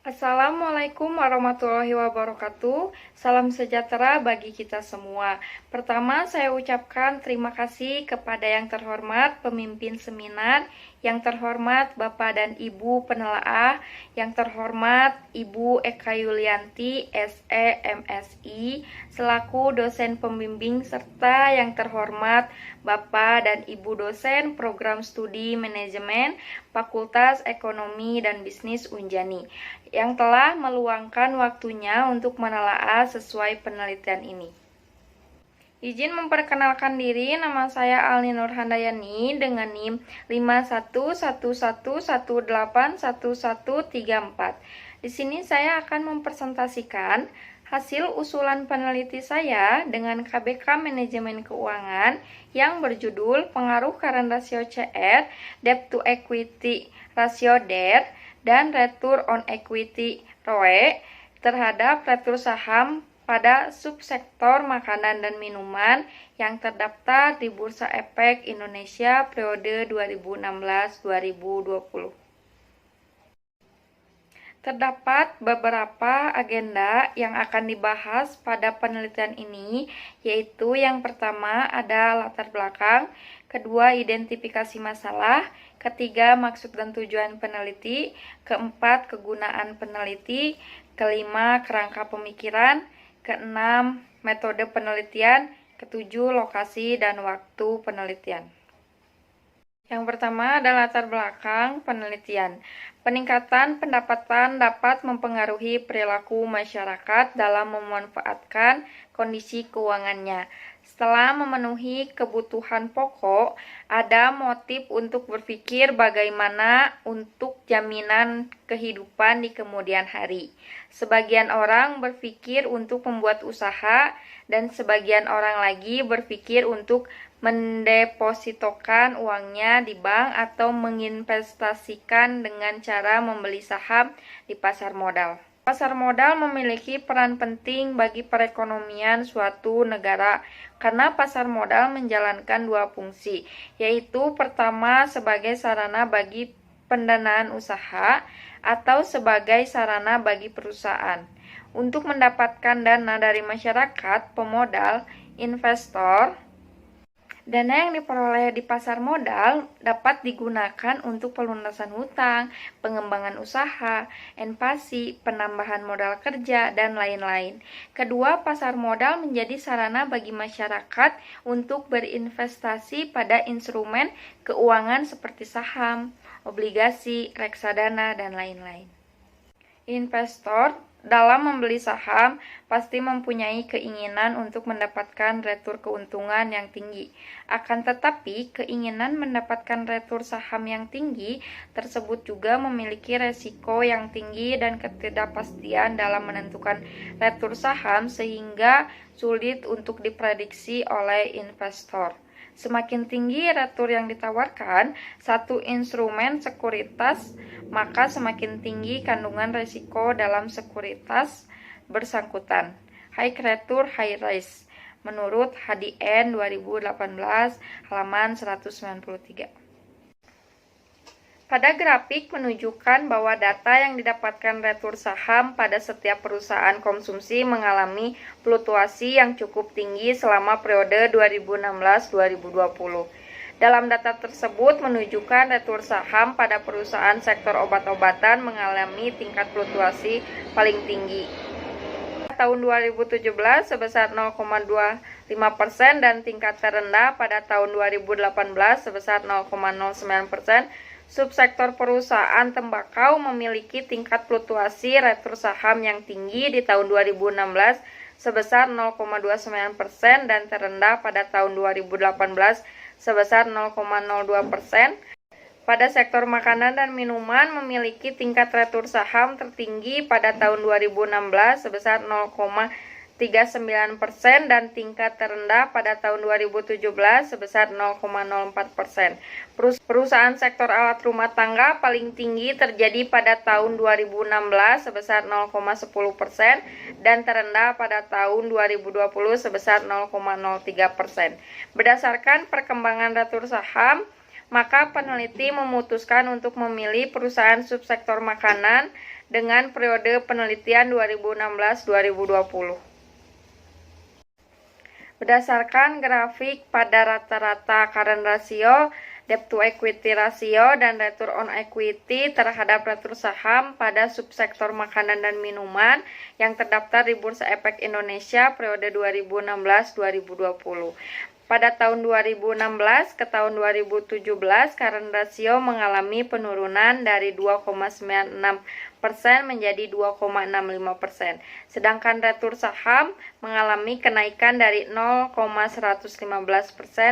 Assalamualaikum warahmatullahi wabarakatuh. Salam sejahtera bagi kita semua. Pertama, saya ucapkan terima kasih kepada yang terhormat pemimpin seminar, yang terhormat Bapak dan Ibu penelaah, yang terhormat Ibu Eka Yulianti, SE, MSI, selaku dosen pembimbing, serta yang terhormat Bapak dan Ibu dosen Program Studi Manajemen Fakultas Ekonomi dan Bisnis Unjani, yang telah meluangkan waktunya untuk menelaah sesuai penelitian ini. Izin memperkenalkan diri, nama saya Alni Nurhandayani dengan NIM 5111181134. Di sini saya akan mempresentasikan hasil usulan peneliti saya dengan KBK Manajemen Keuangan yang berjudul Pengaruh Current Ratio CR, Debt to Equity Ratio DER, dan Return on Equity ROE terhadap retur saham pada subsektor makanan dan minuman yang terdaftar di Bursa Efek Indonesia periode 2016-2020. Terdapat beberapa agenda yang akan dibahas pada penelitian ini, yaitu yang pertama ada latar belakang, kedua identifikasi masalah, ketiga maksud dan tujuan peneliti, keempat kegunaan peneliti, kelima kerangka pemikiran, keenam metode penelitian, ketujuh lokasi dan waktu penelitian. Yang pertama adalah latar belakang penelitian. Peningkatan pendapatan dapat mempengaruhi perilaku masyarakat dalam memanfaatkan kondisi keuangannya. Setelah memenuhi kebutuhan pokok, ada motif untuk berpikir bagaimana untuk jaminan kehidupan di kemudian hari. Sebagian orang berpikir untuk membuat usaha, dan sebagian orang lagi berpikir untuk mendepositokan uangnya di bank atau menginvestasikan dengan cara membeli saham di pasar modal. Pasar modal memiliki peran penting bagi perekonomian suatu negara karena pasar modal menjalankan dua fungsi, yaitu pertama sebagai sarana bagi pendanaan usaha atau sebagai sarana bagi perusahaan untuk mendapatkan dana dari masyarakat, pemodal, investor. Dana yang diperoleh di pasar modal dapat digunakan untuk pelunasan hutang, pengembangan usaha, invasi, penambahan modal kerja, dan lain-lain. Kedua, pasar modal menjadi sarana bagi masyarakat untuk berinvestasi pada instrumen keuangan seperti saham, obligasi, reksadana, dan lain-lain. Investor dalam membeli saham pasti mempunyai keinginan untuk mendapatkan retur keuntungan yang tinggi. Akan tetapi, keinginan mendapatkan retur saham yang tinggi tersebut juga memiliki resiko yang tinggi dan ketidakpastian dalam menentukan retur saham sehingga sulit untuk diprediksi oleh investor. Semakin tinggi retur yang ditawarkan satu instrumen sekuritas, maka semakin tinggi kandungan risiko dalam sekuritas bersangkutan. High return, high risk. Menurut HDN 2018 halaman 193. Pada grafik menunjukkan bahwa data yang didapatkan retur saham pada setiap perusahaan konsumsi mengalami fluktuasi yang cukup tinggi selama periode 2016-2020. Dalam data tersebut menunjukkan retur saham pada perusahaan sektor obat-obatan mengalami tingkat fluktuasi paling tinggi. Tahun 2017 sebesar 0,25% dan tingkat terendah pada tahun 2018 sebesar 0,09%. Subsektor perusahaan tembakau memiliki tingkat fluktuasi retur saham yang tinggi di tahun 2016 sebesar 0,29% dan terendah pada tahun 2018 sebesar 0,02%. Pada sektor makanan dan minuman memiliki tingkat retur saham tertinggi pada tahun 2016 sebesar 0,39% dan tingkat terendah pada tahun 2017 sebesar 0,04%. Perusahaan sektor alat rumah tangga paling tinggi terjadi pada tahun 2016 sebesar 0,10% dan terendah pada tahun 2020 sebesar 0,03%. Berdasarkan perkembangan retur saham, maka peneliti memutuskan untuk memilih perusahaan subsektor makanan dengan periode penelitian 2016-2020. Berdasarkan grafik pada rata-rata current ratio, debt to equity ratio, dan return on equity terhadap retur saham pada subsektor makanan dan minuman yang terdaftar di Bursa Efek Indonesia periode 2016-2020. Pada tahun 2016 ke tahun 2017, current ratio mengalami penurunan dari 2,96% menjadi 2,65%. Sedangkan retur saham mengalami kenaikan dari 0,115%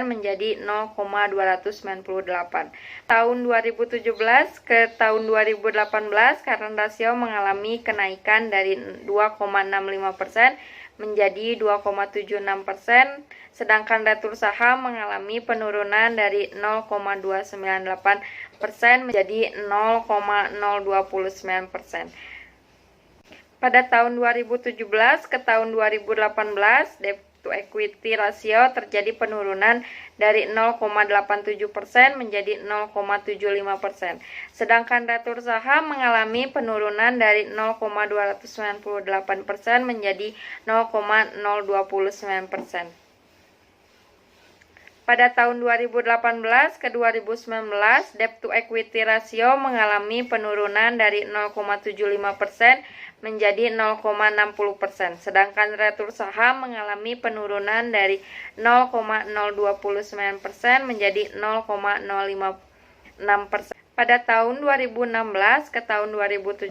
menjadi 0,298. Tahun 2017 ke tahun 2018, current ratio mengalami kenaikan dari 2,65% menjadi 2,76%, sedangkan retur saham mengalami penurunan dari 0,298% menjadi 0,029%. Pada tahun 2017 ke tahun 2018, debt to equity ratio terjadi penurunan dari 0,87% menjadi 0,75%. Sedangkan retur saham mengalami penurunan dari 0,298% menjadi 0,029%. Pada tahun 2018 ke 2019, debt to equity ratio mengalami penurunan dari 0,75% menjadi 0,60%. Sedangkan retur saham mengalami penurunan dari 0,029% menjadi 0,056%. Pada tahun 2016 ke tahun 2017,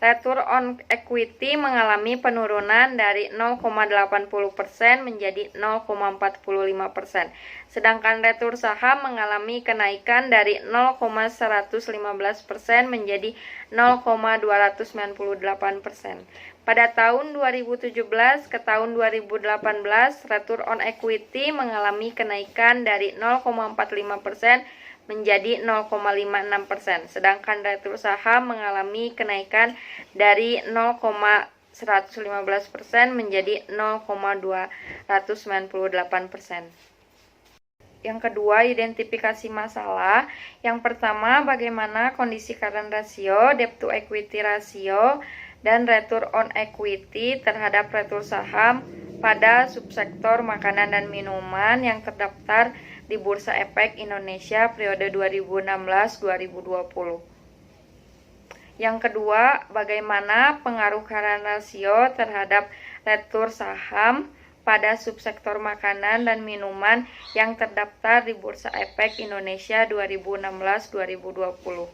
return on equity mengalami penurunan dari 0,80% menjadi 0,45%. Sedangkan retur saham mengalami kenaikan dari 0,115% menjadi 0,298%. Pada tahun 2017 ke tahun 2018, return on equity mengalami kenaikan dari 0,45% menjadi 0,56%. Sedangkan retur saham mengalami kenaikan dari 0,115% menjadi 0,298%. Yang kedua, identifikasi masalah. Yang pertama, bagaimana kondisi current ratio, debt to equity ratio, dan return on equity terhadap retur saham pada subsektor makanan dan minuman yang terdaftar di Bursa Efek Indonesia periode 2016-2020. Yang kedua, bagaimana pengaruh current ratio terhadap retur saham pada subsektor makanan dan minuman yang terdaftar di Bursa Efek Indonesia 2016-2020.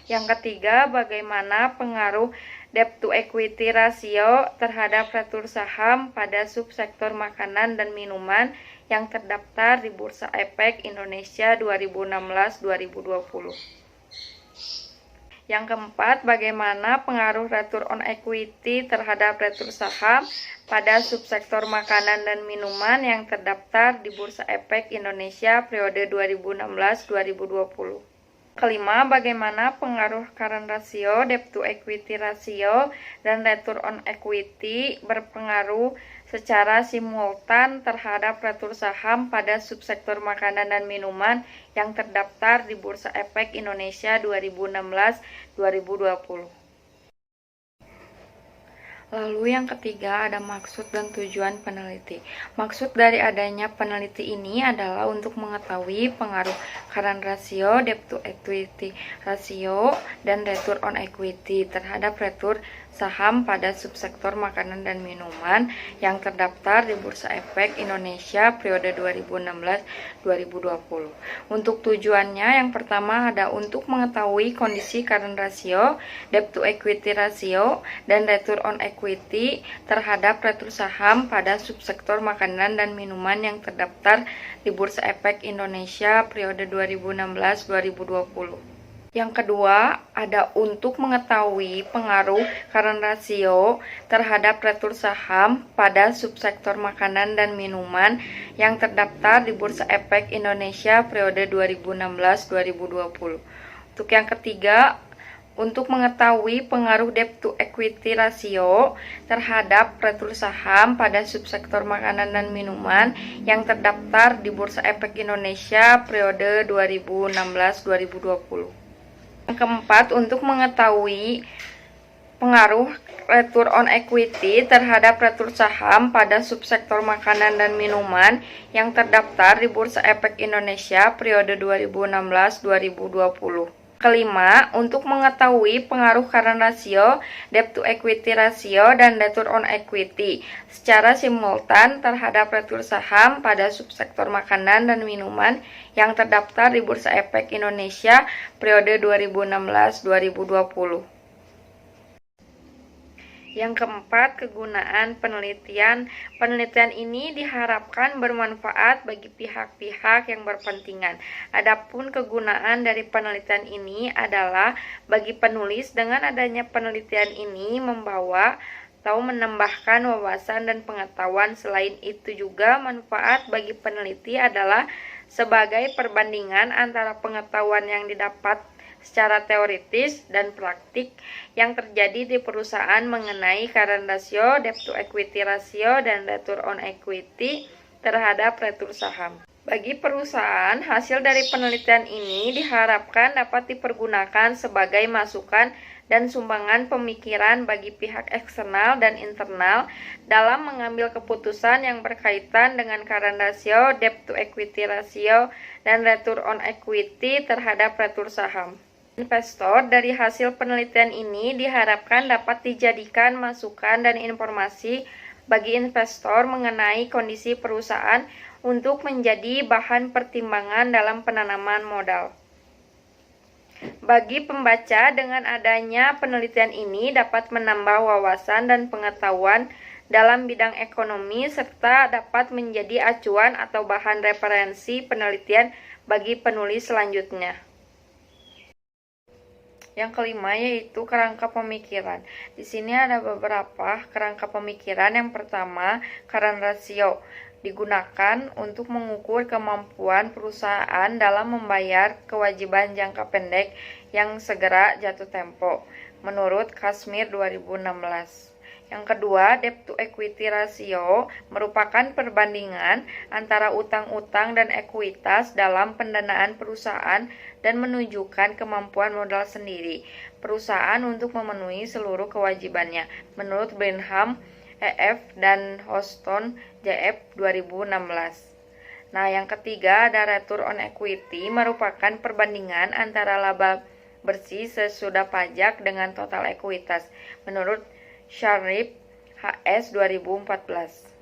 Yang ketiga, bagaimana pengaruh debt to equity ratio terhadap retur saham pada subsektor makanan dan minuman yang terdaftar di Bursa Efek Indonesia 2016-2020. Yang keempat, bagaimana pengaruh return on equity terhadap retur saham pada subsektor makanan dan minuman yang terdaftar di Bursa Efek Indonesia periode 2016-2020. Kelima, bagaimana pengaruh current ratio, debt to equity ratio, dan return on equity berpengaruh secara simultan terhadap retur saham pada subsektor makanan dan minuman yang terdaftar di Bursa Efek Indonesia 2016-2020. Lalu yang ketiga ada maksud dan tujuan peneliti. Maksud dari adanya peneliti ini adalah untuk mengetahui pengaruh current ratio, debt to equity ratio, dan return on equity terhadap retur saham pada subsektor makanan dan minuman yang terdaftar di Bursa Efek Indonesia periode 2016-2020. Untuk tujuannya, yang pertama ada untuk mengetahui kondisi current ratio, debt to equity ratio, dan return on equity terhadap retur saham pada subsektor makanan dan minuman yang terdaftar di Bursa Efek Indonesia periode 2016-2020. Yang kedua, ada untuk mengetahui pengaruh current ratio terhadap retur saham pada subsektor makanan dan minuman yang terdaftar di Bursa Efek Indonesia periode 2016-2020. Untuk yang ketiga, Untuk mengetahui pengaruh debt to equity ratio terhadap retur saham pada subsektor makanan dan minuman yang terdaftar di Bursa Efek Indonesia periode 2016-2020. Yang keempat, untuk mengetahui pengaruh return on equity terhadap retur saham pada subsektor makanan dan minuman yang terdaftar di Bursa Efek Indonesia periode 2016-2020. Kelima, untuk mengetahui pengaruh current ratio, debt to equity ratio, dan return on equity secara simultan terhadap retur saham pada subsektor makanan dan minuman yang terdaftar di Bursa Efek Indonesia periode 2016-2020. Yang keempat, kegunaan penelitian. Penelitian ini diharapkan bermanfaat bagi pihak-pihak yang berkepentingan. Adapun kegunaan dari penelitian ini adalah bagi penulis, dengan adanya penelitian ini membawa atau menambahkan wawasan dan pengetahuan. Selain itu juga manfaat bagi peneliti adalah sebagai perbandingan antara pengetahuan yang didapat secara teoritis dan praktik yang terjadi di perusahaan mengenai current ratio, debt to equity ratio, dan return on equity terhadap retur saham. Bagi perusahaan, hasil dari penelitian ini diharapkan dapat dipergunakan sebagai masukan dan sumbangan pemikiran bagi pihak eksternal dan internal dalam mengambil keputusan yang berkaitan dengan current ratio, debt to equity ratio, dan return on equity terhadap retur saham. Investor dari hasil penelitian ini diharapkan dapat dijadikan masukan dan informasi bagi investor mengenai kondisi perusahaan untuk menjadi bahan pertimbangan dalam penanaman modal. Bagi pembaca, dengan adanya penelitian ini dapat menambah wawasan dan pengetahuan dalam bidang ekonomi serta dapat menjadi acuan atau bahan referensi penelitian bagi penulis selanjutnya. Yang kelima yaitu kerangka pemikiran. Di sini ada beberapa kerangka pemikiran. Yang pertama, current ratio digunakan untuk mengukur kemampuan perusahaan dalam membayar kewajiban jangka pendek yang segera jatuh tempo, menurut Kashmir 2016. Yang kedua, debt to equity ratio merupakan perbandingan antara utang-utang dan ekuitas dalam pendanaan perusahaan dan menunjukkan kemampuan modal sendiri perusahaan untuk memenuhi seluruh kewajibannya, menurut Brenham EF dan Houston JF 2016. Nah, yang ketiga ada return on equity, merupakan perbandingan antara laba bersih sesudah pajak dengan total ekuitas, menurut Sharif HS 2014.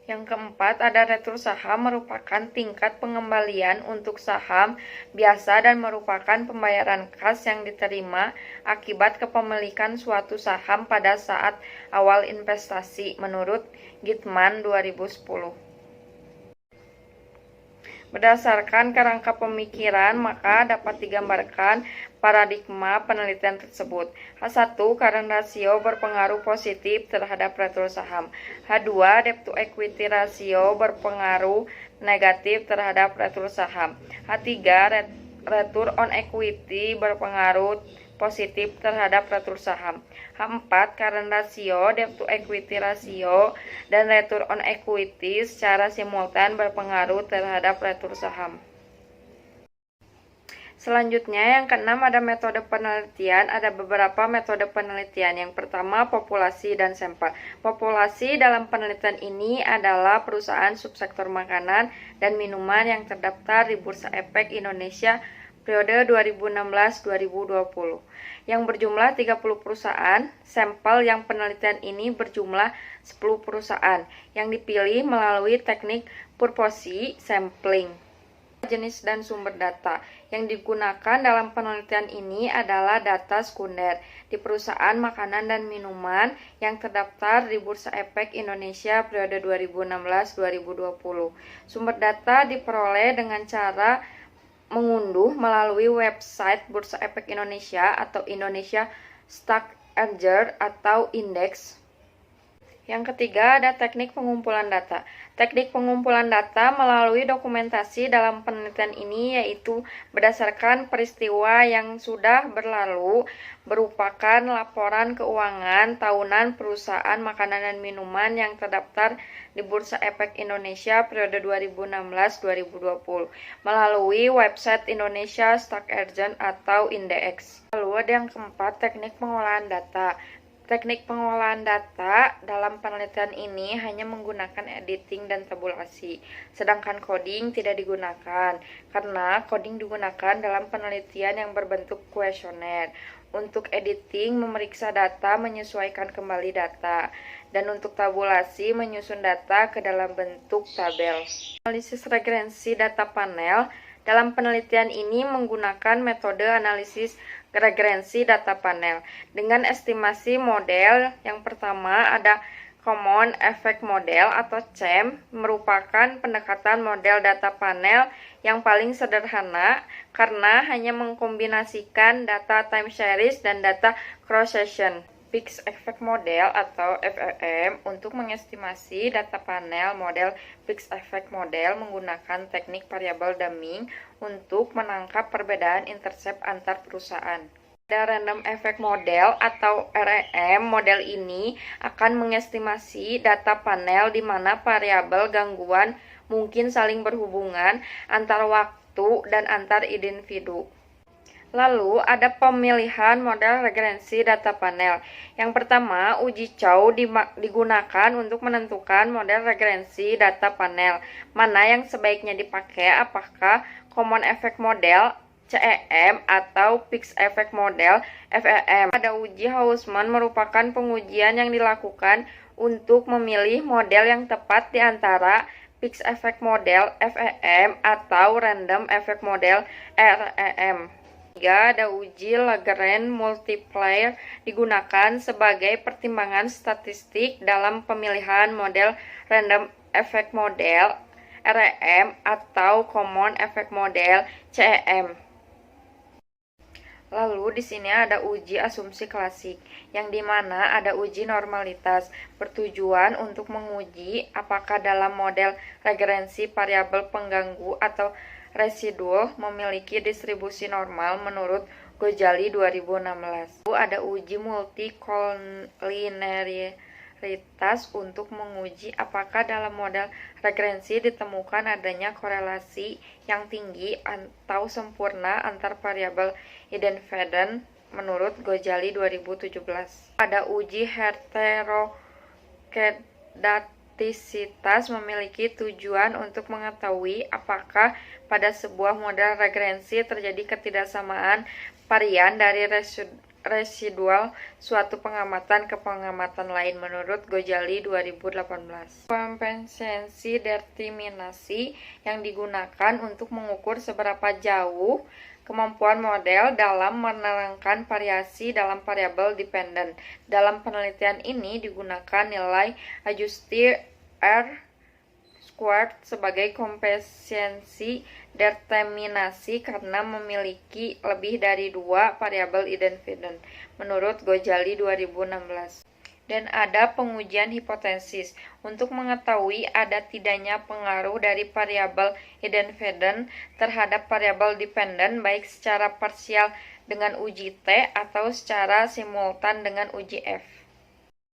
Yang keempat ada retur saham, merupakan tingkat pengembalian untuk saham biasa dan merupakan pembayaran kas yang diterima akibat kepemilikan suatu saham pada saat awal investasi, menurut Gitman 2010. Berdasarkan kerangka pemikiran, maka dapat digambarkan paradigma penelitian tersebut. H1, current ratio berpengaruh positif terhadap retur saham. H2, debt to equity ratio berpengaruh negatif terhadap retur saham. H3, return on equity berpengaruh positif terhadap retur saham. H4, current ratio, debt to equity ratio, dan return on equity secara simultan berpengaruh terhadap retur saham. Selanjutnya, yang keenam ada metode penelitian. Ada beberapa metode penelitian. Yang pertama, populasi dan sampel. Populasi dalam penelitian ini adalah perusahaan subsektor makanan dan minuman yang terdaftar di Bursa Efek Indonesia periode 2016-2020 yang berjumlah 30 perusahaan. Sampel yang penelitian ini berjumlah 10 perusahaan yang dipilih melalui teknik purposely sampling. Jenis dan sumber data yang digunakan dalam penelitian ini adalah data sekunder di perusahaan makanan dan minuman yang terdaftar di Bursa Efek Indonesia periode 2016-2020. Sumber data diperoleh dengan cara mengunduh melalui website Bursa Efek Indonesia atau Indonesia Stock Exchange atau Index. Yang ketiga ada teknik pengumpulan data. Teknik pengumpulan data melalui dokumentasi dalam penelitian ini yaitu berdasarkan peristiwa yang sudah berlalu, berupakan laporan keuangan tahunan perusahaan makanan dan minuman yang terdaftar di Bursa Efek Indonesia periode 2016-2020 melalui website Indonesia Stock Exchange atau INDEX. Lalu ada yang keempat, teknik pengolahan data. Teknik pengolahan data dalam penelitian ini hanya menggunakan editing dan tabulasi, sedangkan coding tidak digunakan, karena coding digunakan dalam penelitian yang berbentuk kuesioner. Untuk editing, memeriksa data, menyesuaikan kembali data, dan untuk tabulasi, menyusun data ke dalam bentuk tabel. Analisis regrensi data panel. Dalam penelitian ini menggunakan metode analisis regrensi data panel dengan estimasi model. Yang pertama ada Common Effect Model atau CEM, merupakan pendekatan model data panel yang paling sederhana karena hanya mengkombinasikan data time series dan data cross-section. Fixed Effect Model atau FEM untuk mengestimasi data panel model Fixed Effect Model menggunakan teknik variable damming untuk menangkap perbedaan intercept antar perusahaan. Ada Random Effect Model atau REM. Model ini akan mengestimasi data panel di mana variabel gangguan mungkin saling berhubungan antar waktu dan antar individu. Lalu ada pemilihan model regrensi data panel. Yang pertama, uji Chow digunakan untuk menentukan model regrensi data panel. Mana yang sebaiknya dipakai, apakah Common Effect Model CEM atau Fixed Effect Model FEM. Ada uji Hausman merupakan pengujian yang dilakukan untuk memilih model yang tepat di antara Fixed Effect Model FEM atau Random Effect Model REM. Ketiga, ada uji Lagrange multiplier digunakan sebagai pertimbangan statistik dalam pemilihan model Random Effect Model REM atau Common Effect Model CEM. Lalu di sini ada uji asumsi klasik, yang dimana ada uji normalitas, bertujuan untuk menguji apakah dalam model regrensi variabel pengganggu atau residual memiliki distribusi normal menurut Gojali 2016. Lalu ada uji multicollinearitas untuk menguji apakah dalam model regrensi ditemukan adanya korelasi yang tinggi atau sempurna antar variabel Eden-Fedden menurut Gojali 2017. Ada uji heterokedastisitas memiliki tujuan untuk mengetahui apakah pada sebuah model regrensi terjadi ketidaksamaan varian dari residual suatu pengamatan ke pengamatan lain menurut Gojali 2018. Kompetensi determinasi yang digunakan untuk mengukur seberapa jauh kemampuan model dalam menerangkan variasi dalam variabel dependent. Dalam penelitian ini digunakan nilai adjusted R-squared sebagai kompetensi determinasi karena memiliki lebih dari 2 variabel Eden-Fedden menurut Gojali 2016. Dan ada pengujian hipotesis untuk mengetahui ada tidaknya pengaruh dari variabel Eden-Fedden terhadap variabel dependent baik secara parsial dengan uji T atau secara simultan dengan uji F.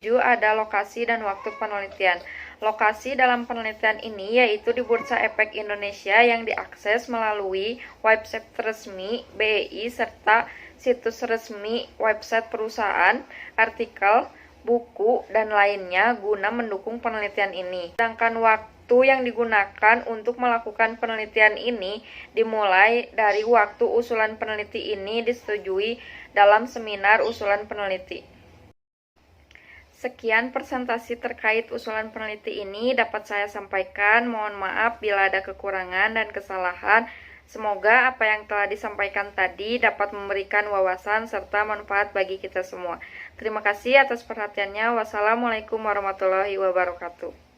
7. Ada lokasi dan waktu penelitian. Lokasi dalam penelitian ini yaitu di Bursa Efek Indonesia yang diakses melalui website resmi BEI serta situs resmi website perusahaan, artikel, buku, dan lainnya guna mendukung penelitian ini. Sedangkan waktu yang digunakan untuk melakukan penelitian ini dimulai dari waktu usulan peneliti ini disetujui dalam seminar usulan peneliti. Sekian presentasi terkait usulan peneliti ini dapat saya sampaikan. Mohon maaf bila ada kekurangan dan kesalahan. Semoga apa yang telah disampaikan tadi dapat memberikan wawasan serta manfaat bagi kita semua. Terima kasih atas perhatiannya. Wassalamualaikum warahmatullahi wabarakatuh.